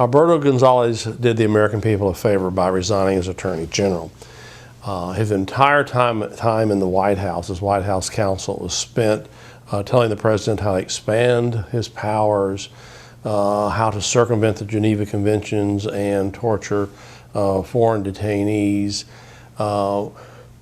Alberto Gonzales did the American people a favor by resigning as Attorney General. His entire time in the White House, as White House counsel, was spent telling the president how to expand his powers, how to circumvent the Geneva Conventions and torture foreign detainees.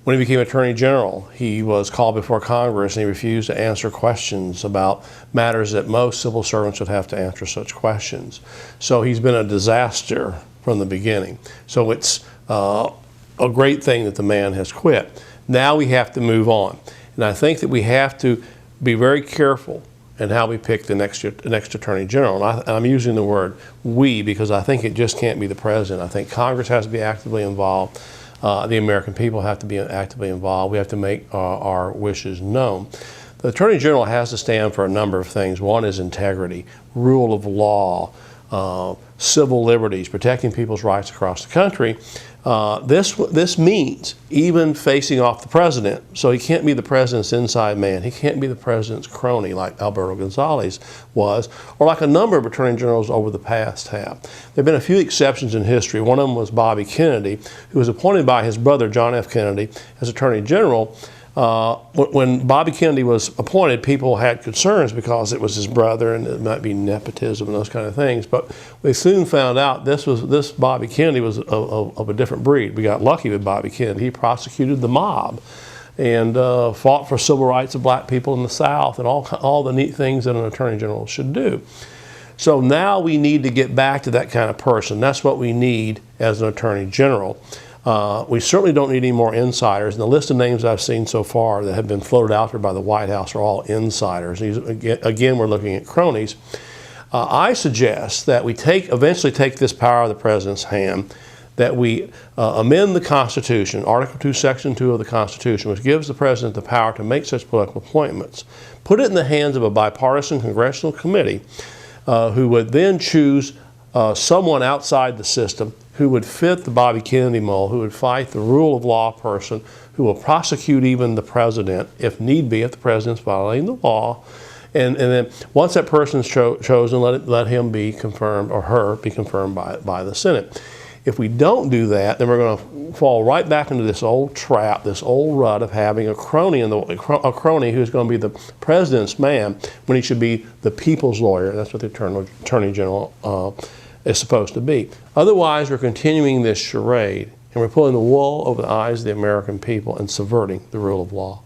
When he became Attorney General, he was called before Congress and he refused to answer questions about matters that most civil servants would have to answer such questions. So he's been a disaster from the beginning. So it's a great thing that the man has quit. Now we have to move on. And I think that we have to be very careful in how we pick the next Attorney General. And I'm using the word we because I think it just can't be the president. I think Congress has to be actively involved. The American people have to be actively involved. We have to make our wishes known. The Attorney General has to stand for a number of things. One is integrity, rule of law, civil liberties, protecting people's rights across the country. This means even facing off the president. So he can't be the president's inside man. He can't be the president's crony like Alberto Gonzales was, or like a number of attorney generals over the past have. There have been a few exceptions in history. One of them was Bobby Kennedy, who was appointed by his brother John F. Kennedy as attorney general. When Bobby Kennedy was appointed, people had concerns because it was his brother and it might be nepotism and those kind of things. But we soon found out this Bobby Kennedy was of a different breed. We got lucky with Bobby Kennedy. He prosecuted the mob and fought for civil rights of black people in the South and all the neat things that an attorney general should do. So now we need to get back to that kind of person. That's what we need as an attorney general. We certainly don't need any more insiders. And the list of names I've seen so far that have been floated out there by the White House are all insiders. These, again, we're looking at cronies. I suggest that we eventually take this power of the president's hand, that we amend the Constitution, Article 2, Section 2 of the Constitution, which gives the president the power to make such political appointments. Put it in the hands of a bipartisan congressional committee who would then choose someone outside the system who would fit the Bobby Kennedy mold, who would fight the rule of law person, who will prosecute even the president if need be, if the president's violating the law. And then once that person's chosen, let him be confirmed or her be confirmed by the Senate. If we don't do that, then we're going to fall right back into this old trap, this old rut of having a crony who's going to be the president's man when he should be the people's lawyer. That's what the Attorney General is supposed to be. Otherwise, we're continuing this charade and we're pulling the wool over the eyes of the American people and subverting the rule of law.